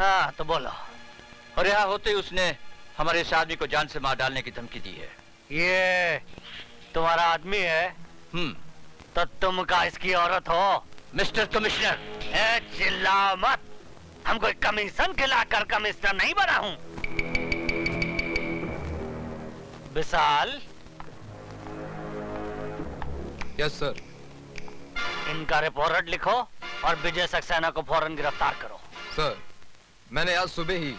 हाँ तो बोलो। और यहाँ होते ही उसने हमारे इस आदमी को जान से मार डालने की धमकी दी है। ये तुम्हारा आदमी है? तो तुम का इसकी औरत हो? Mister commissioner. चिल्लाओ मत, हम कोई कमीशन खिलाकर कमिश्नर नहीं बना हूं। विशाल। Yes sir. इनका रिपोर्ट लिखो और विजय सक्सेना को फौरन गिरफ्तार करो। सर, मैंने आज सुबह ही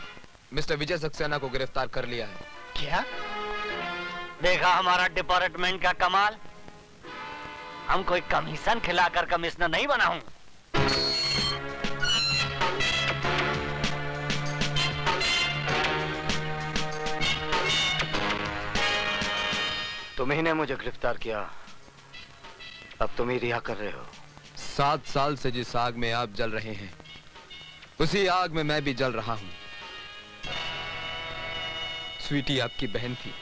मिस्टर विजय सक्सेना को गिरफ्तार कर लिया है। क्या? देखा हमारा डिपार्टमेंट का कमाल। हम कोई कमीशन खिलाकर कमिश्नर नहीं बना हूं। तुम्ही ने मुझे गिरफ्तार किया, अब तुम ही रिहा कर रहे हो। 7 साल से जिस आग में आप जल रहे हैं, उसी आग में मैं भी जल रहा हूं। स्वीटी आपकी बहन थी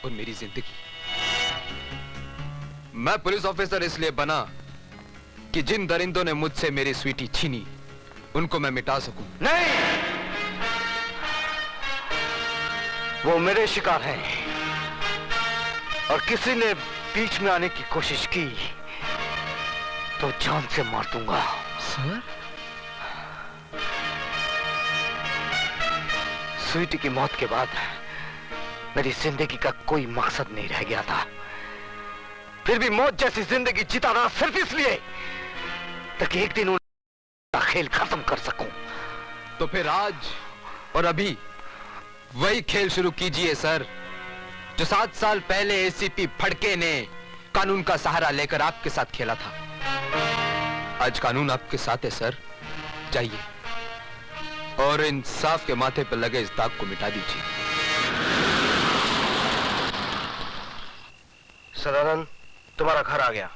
और मेरी जिंदगी। मैं पुलिस ऑफिसर इसलिए बना कि जिन दरिंदों ने मुझसे मेरी स्वीटी छीनी, उनको मैं मिटा सकूं। नहीं, वो मेरे शिकार हैं और किसी ने बीच में आने की कोशिश की तो जान से मार दूंगा। सर? स्वीटी की मौत के बाद मेरी जिंदगी का कोई मकसद नहीं रह गया था। फिर भी मौत जैसी जिंदगी जीता रहा सिर्फ इसलिए ताकि एक दिन उनका खेल खत्म कर सकूं। तो फिर आज और अभी वही खेल शुरू कीजिए सर, जो 7 साल पहले एसीपी फड़के ने कानून का सहारा लेकर आपके साथ खेला था। आज कानून आपके साथ है सर, जाइए और इंसाफ के माथे पर लगे इस दाग को मिटा दीजिए। सदानंद, तुम्हारा घर आ गया।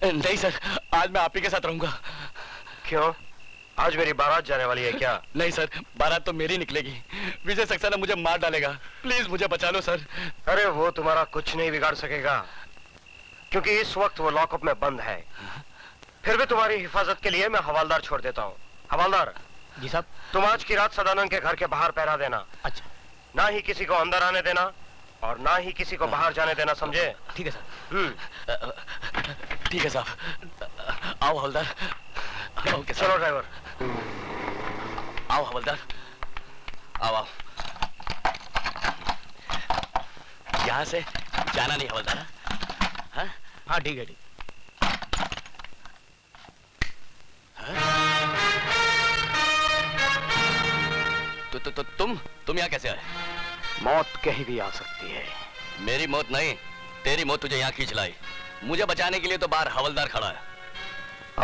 नहीं सर, आज मैं आप ही के साथ रहूंगा। क्यों? आज मेरी बारात जाने वाली है क्या? नहीं सर, बारात तो मेरी निकलेगी। विजय सक्सेना मुझे मार डालेगा। प्लीज मुझे बचा लो सर। अरे वो तुम्हारा कुछ नहीं बिगाड़ सकेगा, क्योंकि इस वक्त वो लॉकअप में बंद है। फिर भी तुम्हारी हिफाजत के लिए मैं हवालदार छोड़ देता हूँ। हवालदार जी साहब। तुम आज की रात सदानंद के घर के बाहर पहरा देना। अच्छा। ना ही किसी को अंदर आने देना और ना ही किसी को बाहर जाने देना, समझे? ठीक है सर। ठीक है साहब। आओ हवलदार। चलो ड्राइवर। आओ हवलदार, आओ आओ। यहाँ से जाना नहीं हवलदार। हाँ हाँ ठीक है, ठीक। तो तुम यहाँ कैसे आए? मौत कहीं भी आ सकती है। मेरी मौत नहीं, तेरी मौत तुझे यहाँ खींच लाई। मुझे बचाने के लिए तो बाहर हवलदार खड़ा है।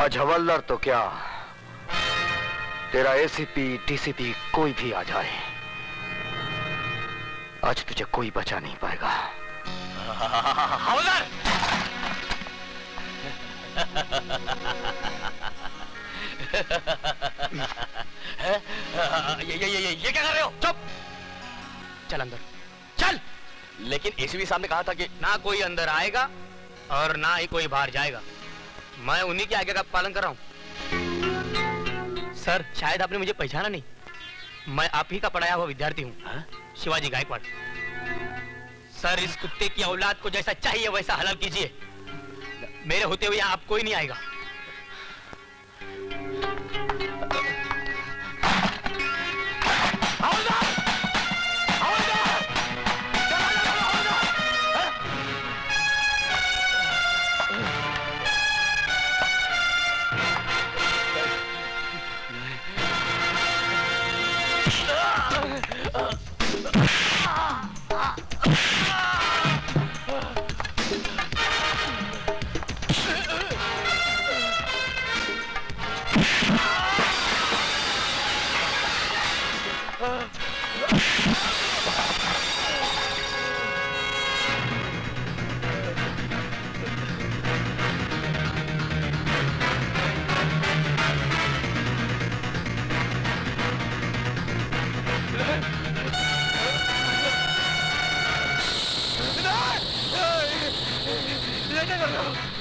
आज हवलदार तो क्या, तेरा एसीपी डीसीपी कोई भी आ जाए, आज तुझे कोई बचा नहीं पाएगा। हवलदार! ये क्या कर रहे हो? चुप! चल अंदर चल! लेकिन एसीपी साहब ने कहा था कि ना कोई अंदर आएगा और ना ही कोई बाहर जाएगा। मैं उन्हीं के आज्ञा का पालन कर रहा हूँ। सर, शायद आपने मुझे पहचाना नहीं। मैं आप ही का पढ़ाया हुआ विद्यार्थी हूँ, शिवाजी गायकवाड़। सर, इस कुत्ते की औलाद को जैसा चाहिए वैसा हलाल कीजिए। मेरे होते हुए यहाँ आप कोई नहीं आएगा।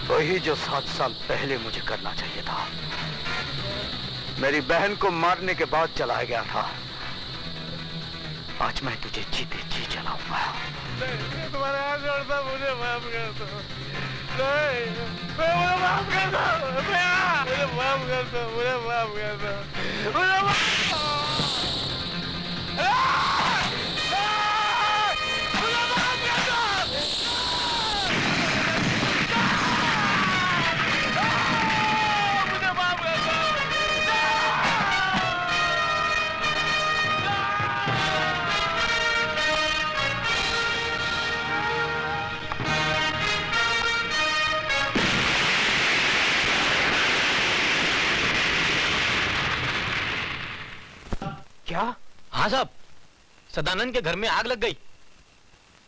वही जो 7 साल पहले मुझे करना चाहिए था। मेरी बहन को मारने के बाद चला गया था। आज मैं तुझे जीते जी चलाऊंगा। तुम्हारे हाथ जोड़ता, मुझे माफ कर दो। नहीं, मुझे माफ कर दो। मुझे माफ कर दो। मुझे माफ कर दो। मुझे क्या? हाँ साहब, सदानंद के घर में आग लग गई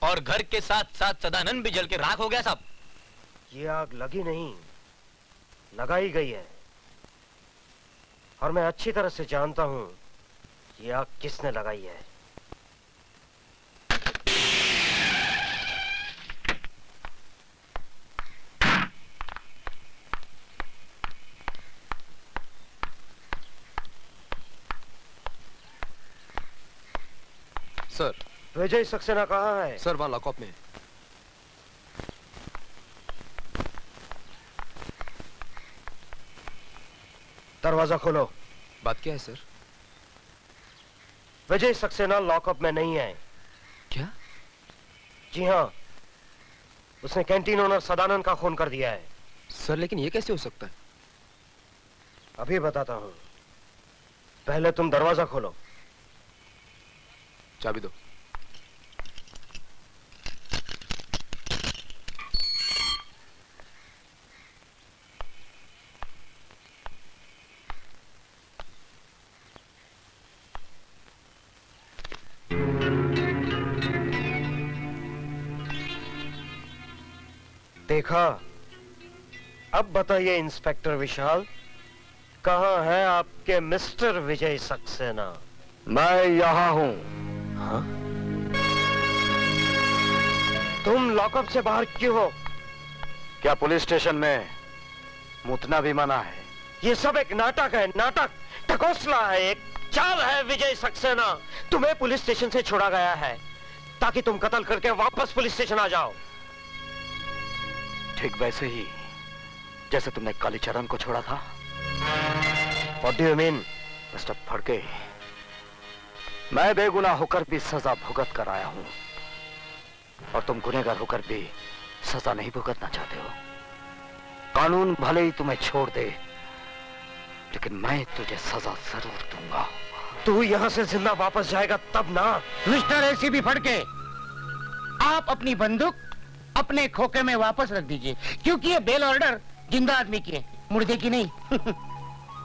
और घर के साथ साथ सदानंद भी जल के राख हो गया साहब। ये आग लगी नहीं, लगाई गई है। और मैं अच्छी तरह से जानता हूं ये आग किसने लगाई है। सर। विजय सक्सेना कहाँ है? सर, वहां लॉकअप में है। दरवाजा खोलो। बात क्या है सर? विजय सक्सेना लॉकअप में नहीं है। क्या? जी हाँ, उसने कैंटीन ओनर सदानंद का खून कर दिया है। सर, लेकिन ये कैसे हो सकता है? अभी बताता हूँ, पहले तुम दरवाजा खोलो। चाबी दो। देखा? अब बताइए इंस्पेक्टर विशाल, कहाँ है आपके मिस्टर विजय सक्सेना? मैं यहाँ हूँ। हाँ? तुम लॉकअप से बाहर क्यों हो? क्या पुलिस स्टेशन में मुतना भी मना है? ये सब एक नाटक है, नाटक, ढकोसला है, एक चाल है विजय सक्सेना। तुम्हें पुलिस स्टेशन से छोड़ा गया है ताकि तुम कत्ल करके वापस पुलिस स्टेशन आ जाओ। ठीक वैसे ही जैसे तुमने कालीचरण को छोड़ा था। What do you mean? Mister Phadke, मैं बेगुनाह होकर भी सजा भुगत कर आया हूं और तुम गुनहगार होकर भी सजा नहीं भुगतना चाहते हो। कानून भले ही तुम्हें छोड़ दे, लेकिन मैं तुझे सजा जरूर दूंगा। तू यहाँ से जिंदा वापस जाएगा तब ना। मिस्टर एसीपी फड़के, आप अपनी बंदूक अपने खोखे में वापस रख दीजिए, क्योंकि ये बेल ऑर्डर जिंदा आदमी की है, मुर्दे की नहीं।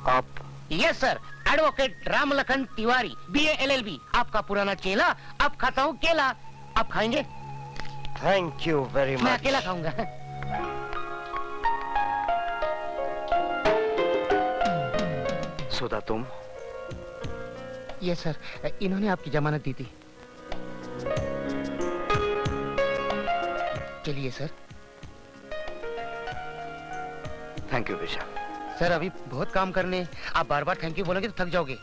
आप? Yes sir, advocate Ramlakhan Tiwari, BA LLB, आपका पुराना चेला। अब खाता हूँ केला, आप खाएंगे? थैंक यू वेरी मैं मच। अकेला खाऊंगा। सुधा, तुम? यस सर, इन्होंने आपकी जमानत दी थी। चलिए sir. Thank you Vishal. Sir, अभी बहुत काम करने हैं। आप बार बार थैंक यू बोलोगे तो थक जाओगे।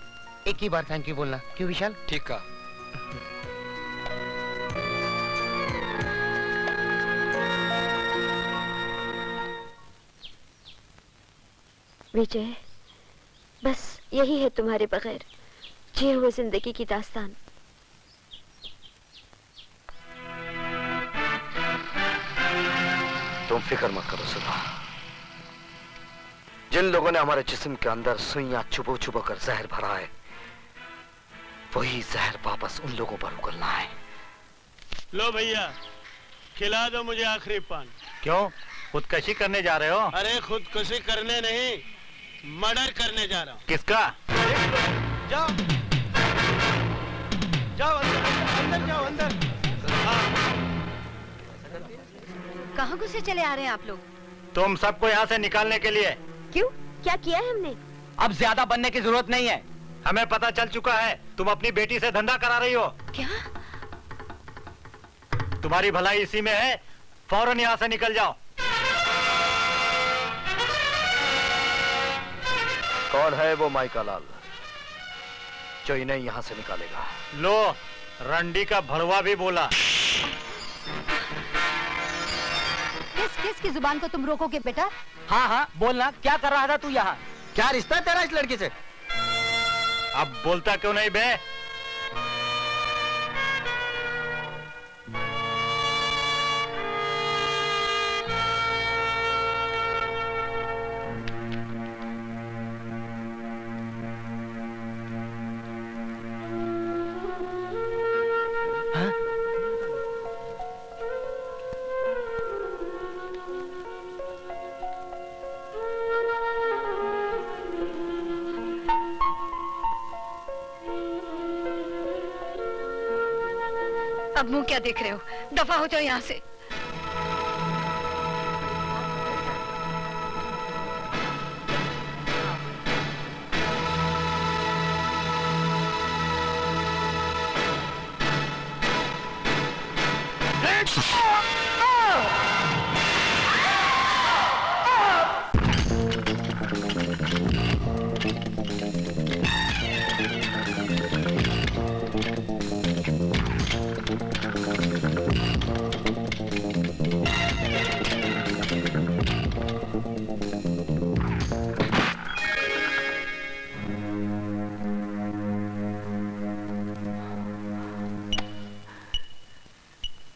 एक ही बार थैंक यू बोलना, क्यों विशाल? ठीक कहा। विजय, बस यही है तुम्हारे बगैर जिए हुए जिंदगी की दास्तान। तुम फिक्र मत करो सुधा। जिन लोगों ने हमारे जिस्म के अंदर सुइयां चुबो चुबो कर जहर भरा है, वही जहर वापस उन लोगों पर उगलना है। लो भैया, खिला दो मुझे आखिरी पान। क्यों, खुदकशी करने जा रहे हो? अरे खुदकुशी करने नहीं, मर्डर करने जा रहा हूँ। किसका? जाओ जाओ अंदर जाओ अंदर। कहाँ घुसे चले आ रहे हैं आप लोग? तुम सबको यहाँ से निकालने के लिए। क्यों, क्या किया है हमने? अब ज्यादा बनने की जरूरत नहीं है। हमें पता चल चुका है तुम अपनी बेटी से धंधा करा रही हो। क्या? तुम्हारी भलाई इसी में है, फौरन यहाँ से निकल जाओ। कौन है वो माइका लाल जो इन्हें यहां से निकालेगा? लो, रंडी का भड़वा भी बोला। किसकी जुबान को तुम रोकोगे बेटा? हाँ हाँ बोलना, क्या कर रहा था तू यहाँ? क्या रिश्ता है तेरा इस लड़की से? अब बोलता क्यों नहीं बे? अब मुंह क्या देख रहे हो? दफा हो जाओ यहाँ से।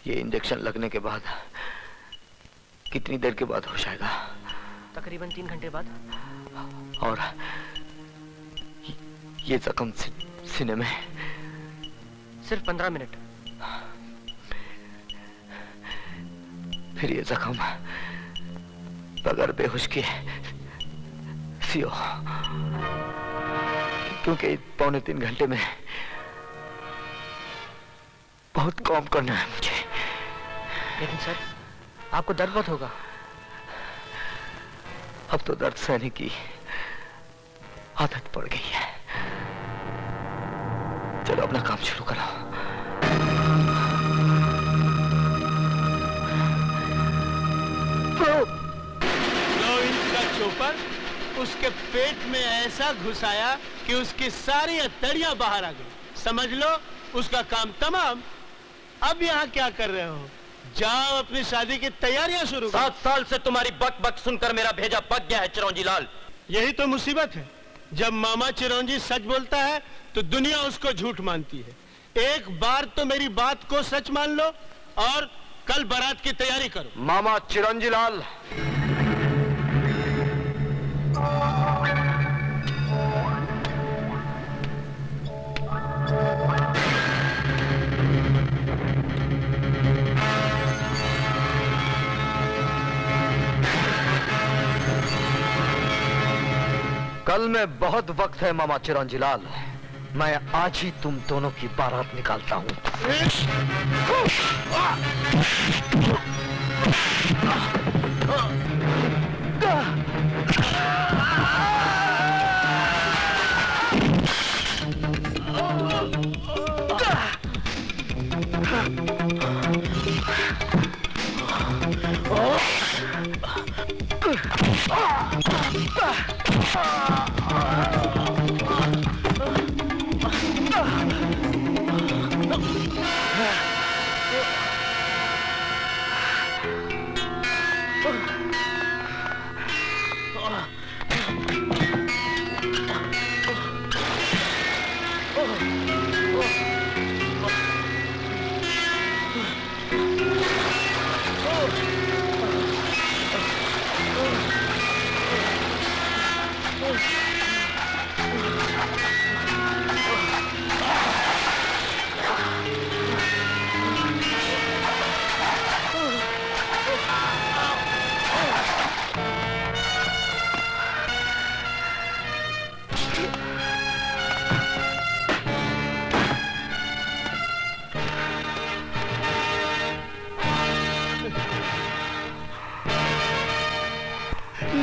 ये इंजेक्शन लगने के बाद कितनी देर के बाद होश आएगा? तकरीबन 3 घंटे बाद। और ये जख्म सीने में? सिर्फ 15 मिनट। फिर ये जख्म बगैर बेहोश के सियो, क्योंकि 2.25 घंटे में बहुत काम करना है मुझे। लेकिन सर, आपको दर्द बहुत होगा। अब तो दर्द सहने की आदत पड़ गई है। चलो अपना काम शुरू करो। चोपर उसके पेट में ऐसा घुसाया कि उसकी सारी हथेलियां बाहर आ गई। समझ लो उसका काम तमाम। अब यहाँ क्या कर रहे हो? जाओ अपनी शादी की तैयारियां शुरू करो। 7 साल से तुम्हारी बक बक सुनकर मेरा भेजा पक गया है चिरौंजी लाल। यही तो मुसीबत है। जब मामा चिरौंजी सच बोलता है तो दुनिया उसको झूठ मानती है। एक बार तो मेरी बात को सच मान लो और कल बारात की तैयारी करो। मामा चिरंजी लाल, कल में बहुत वक्त है मामा चिरंजी लाल। मैं आज ही तुम दोनों की बारात निकालता हूं।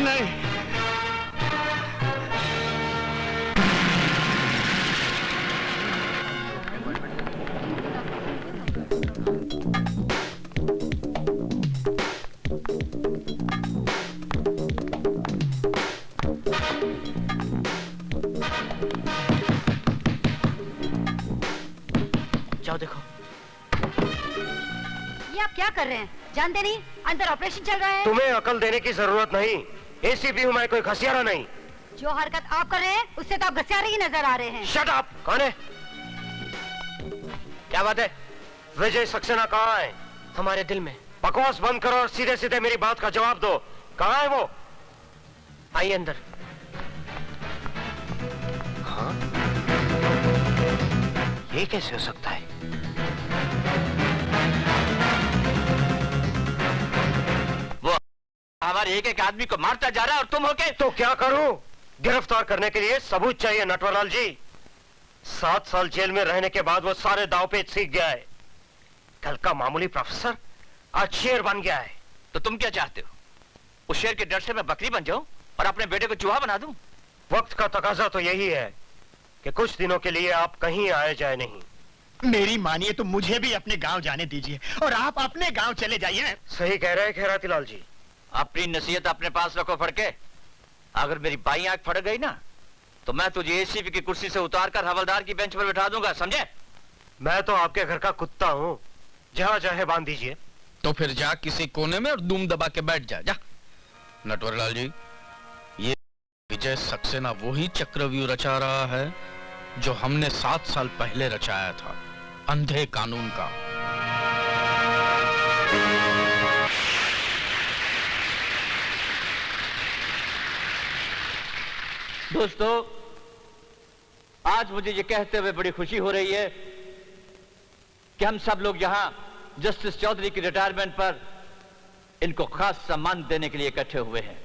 नहीं, जाओ देखो। ये आप क्या कर रहे हैं? जानते नहीं अंदर ऑपरेशन चल रहा है? तुम्हें अकल देने की जरूरत नहीं। एसीपी हूँ मैं, कोई घसियारा नहीं। जो हरकत आप कर रहे हैं उससे तो आप घसियारे ही नजर आ रहे हैं। Shut up. कौन है? क्या बात है? विजय सक्सेना कहाँ है? हमारे दिल में। बकवास बंद करो और सीधे सीधे मेरी बात का जवाब दो। कहाँ है वो? आइए अंदर। हाँ? ये कैसे हो सकता है? वो हमारे एक एक आदमी को मारता जा रहा है और तुम होके तो क्या करूं? गिरफ्तार करने के लिए सबूत चाहिए नटवरलाल जी। 7 साल जेल में रहने के बाद वो सारे दाव पेच सीख गया है। कल का मामूली प्रोफेसर आज शेर बन गया है। तो तुम क्या चाहते हो? उस शेर के डर से मैं बकरी बन जाऊं और अपने बेटे को चूहा बना दूं? वक्त का तकाजा तो यही है कि कुछ दिनों के लिए आप कहीं आए जाए नहीं। मेरी मानिए तो मुझे भी अपने गांव जाने दीजिए और आप अपने गांव चले जाइए। सही कह रहे हैं खैराती लाल जी। अपनी नसीहत अपने पास रखो फड़के। अगर मेरी बाई आंख फड़ गई ना तो मैं तुझे एसीपी की कुर्सी से उतारकर हवलदार की बेंच पर बिठा दूंगा, समझे? मैं तो आपके घर का कुत्ता हूँ, जहाँ चाहे बांध दीजिए। तो फिर जा किसी कोने में और दुम दबा के बैठ जा। नटवरलाल जी, ये विजय सक्सेना वही चक्रव्यूह रचा रहा है जो हमने 7 साल पहले रचाया था, अंधे कानून का। दोस्तों, आज मुझे ये कहते हुए बड़ी खुशी हो रही है कि हम सब लोग यहाँ जस्टिस चौधरी की रिटायरमेंट पर इनको खास सम्मान देने के लिए इकट्ठे हुए हैं।